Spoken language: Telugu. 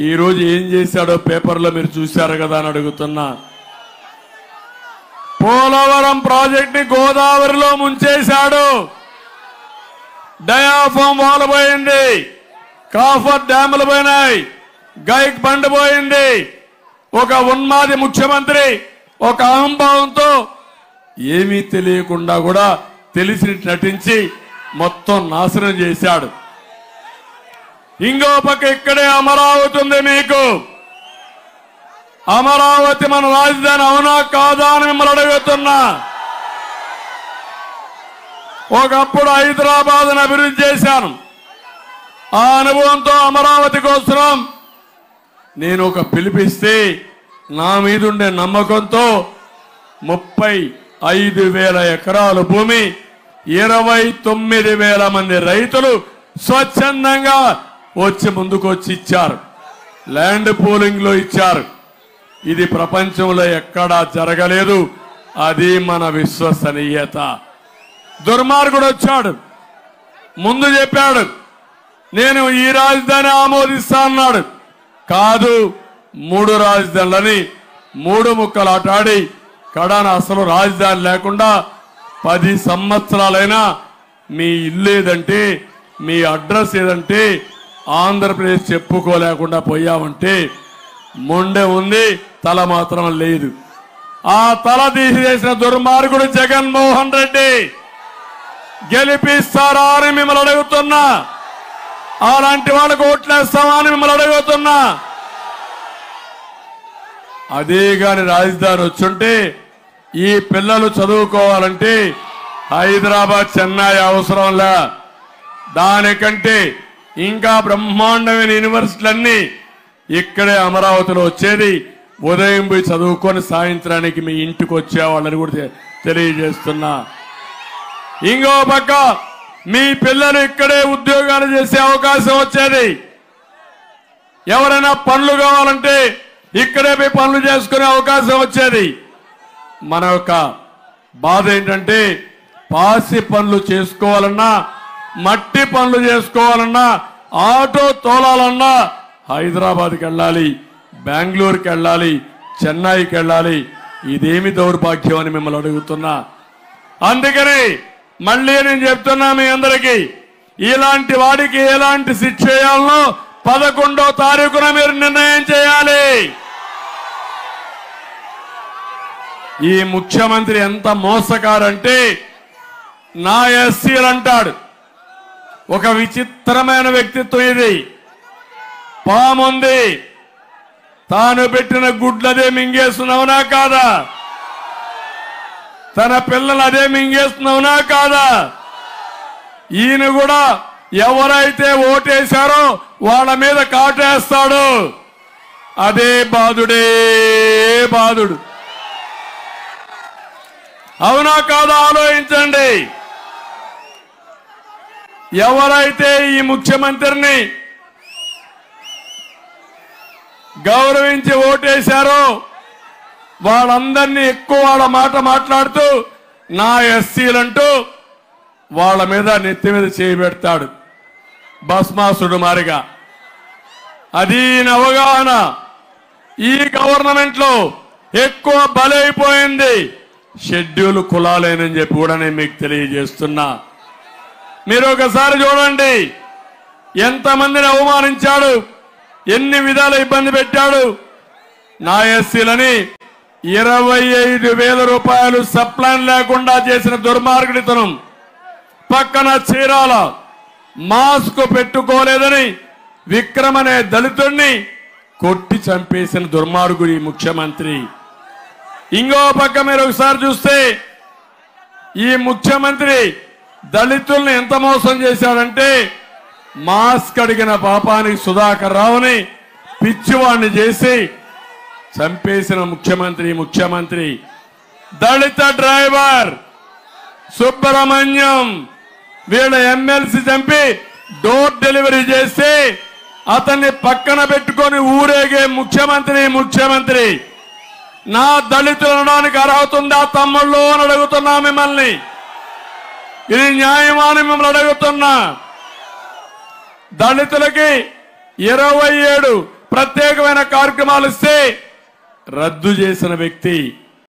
ఈ రోజు ఏం చేశాడో పేపర్లో మీరు చూశారు కదా అని అడుగుతున్నా. పోలవరం ప్రాజెక్ట్ ని గోదావరిలో ముంచేశాడు. డయాఫామ్ వాల్ పోయింది, కాఫర్ డ్యాములు పోయినాయి, గైక్ బండ్ పోయింది. ఒక ఉన్మాది ముఖ్యమంత్రి ఒక అహంభావంతో ఏమీ తెలియకుండా కూడా తెలిసినట్టు నటించి మొత్తం నాశనం చేశాడు. ఇంకో పక్క ఇక్కడే అమరావతి ఉంది. మీకు అమరావతి మన రాజధాని అవునా కాదా అని మిమ్మల్ని అడుగుతున్నా. ఒకప్పుడు హైదరాబాద్ను అభివృద్ధి చేశాను. ఆ అనుభవంతో అమరావతి కోసం నేను ఒక పిలిపిస్తే నా మీదుండే నమ్మకంతో 35,000 ఎకరాల భూమి 29,000 మంది రైతులు స్వచ్ఛందంగా వచ్చి ముందుకు వచ్చి ఇచ్చారు. ల్యాండ్ పూలింగ్ లో ఇచ్చారు. ఇది ప్రపంచంలో ఎక్కడా జరగలేదు. అది మన విశ్వసనీయత. దుర్మార్గుడు వచ్చాడు, ముందు చెప్పాడు నేను ఈ రాజధాని ఆమోదిస్తా అన్నాడు. కాదు, 3 రాజధానులని 3 ముక్కలు ఆటాడి కడాన అసలు రాజధాని లేకుండా 10 సంవత్సరాలైనా మీ ఇల్లు ఏదంటే, మీ అడ్రస్ ఏదంటే ఆంధ్రప్రదేశ్ చెప్పుకోలేకుండా పోయామంటే మొండె ఉంది, తల మాత్రం లేదు. ఆ తల తీసేసిన దుర్మార్గుడు జగన్మోహన్ రెడ్డి గెలిపిస్తారా అని మిమ్మల్ని అడుగుతున్నా. అలాంటి వాళ్ళకు ఓట్లేస్తామా అని మిమ్మల్ని అడుగుతున్నా. అదే గాని రాజధాని వచ్చుంటే ఈ పిల్లలు చదువుకోవాలంటే హైదరాబాద్ చెన్నై అవసరంలా. దానికంటే ఇంకా బ్రహ్మాండమైన యూనివర్సిటీలన్నీ ఇక్కడే అమరావతిలో వచ్చేది. ఉదయం పోయి చదువుకొని సాయంత్రానికి మీ ఇంటికి వచ్చేవాళ్ళని కూడా తెలియజేస్తున్నా. ఇంకో పక్క మీ పిల్లలు ఇక్కడే ఉద్యోగాలు చేసే అవకాశం వచ్చేది. ఎవరైనా పనులు కావాలంటే ఇక్కడే పోయి పనులు చేసుకునే అవకాశం వచ్చేది. మన యొక్క బాధ ఏంటంటే పాసి పనులు చేసుకోవాలన్నా, మట్టి పనులు చేసుకోవాలన్నా, ఆటో తోలాలన్నా హైదరాబాద్కి వెళ్ళాలి, బెంగళూరుకి వెళ్ళాలి, చెన్నైకి వెళ్ళాలి. ఇదేమి దౌర్భాగ్యం అని మిమ్మల్ని అడుగుతున్నా. అందుకని మళ్ళీ నేను చెప్తున్నా మీ అందరికీ, ఇలాంటి వాడికి ఎలాంటి శిక్ష చేయాలనో 11వ తారీఖున మీరు నిర్ణయం చేయాలి. ఈ ముఖ్యమంత్రి ఎంత మోసకారంటే నా ఎస్సీలు అంటాడు. ఒక విచిత్రమైన వ్యక్తిత్వం ఇది. పాముంది, తాను పెట్టిన గుడ్లదే మింగేస్తున్నావునా కాదా? తన పిల్లలు అదే మింగేస్తున్నావునా కాదా? ఈయన కూడా ఎవరైతే ఓటేశారో వాళ్ళ మీద కాటేస్తాడు. అదే బాధుడే బాధుడు. అవునా కాదా ఆలోచించండి. ఎవరైతే ఈ ముఖ్యమంత్రిని గౌరవించి ఓటేశారో వాళ్ళందరినీ ఎక్కువ వాళ్ళ మాట మాట్లాడుతూ నా ఎస్సీలంటూ వాళ్ళ మీద నెత్తి మీద చేయబెడతాడు భస్మాసుడు మారిగా. అది అవగాహన ఈ గవర్నమెంట్ లో ఎక్కువ బలైపోయింది. షెడ్యూల్ కులాలేనని చెప్పి కూడా నేను మీకు తెలియజేస్తున్నా. మీరు ఒకసారి చూడండి ఎంతమందిని అవమానించాడు, ఎన్ని విధాల ఇబ్బంది పెట్టాడు. నా ఎస్సీలని 25,000 రూపాయలు సప్లాన్ లేకుండా చేసిన దుర్మార్గుడితనం. పక్కన చీరాల మాస్క్ పెట్టుకోలేదని విక్రమ్ అనే దళితుడిని కొట్టి చంపేసిన దుర్మార్గుడి ముఖ్యమంత్రి. ఇంకో పక్క మీరు ఒకసారి చూస్తే ఈ ముఖ్యమంత్రి దళితుల్ని ఎంత మోసం చేశాడంటే మాస్క్ అడిగిన పాపానికి సుధాకర్ రావుని పిచ్చివాణ్ణి చేసి చంపేసిన ముఖ్యమంత్రి. దళిత డ్రైవర్ సుబ్రహ్మణ్యం వీళ్ళ ఎమ్మెల్సీ చంపి డోర్ డెలివరీ చేసి అతన్ని పక్కన పెట్టుకొని ఊరేగే ముఖ్యమంత్రి. నా దళితులు అనడానికి అర్హత ఉందా తమ్ముళ్ళు అని అడుగుతున్నా మిమ్మల్ని. ఇది న్యాయమా అని మిమ్మల్ని అడుగుతున్నా. దళితులకి 27 ప్రత్యేకమైన కార్యక్రమాలు ఇస్తే రద్దు చేసిన వ్యక్తి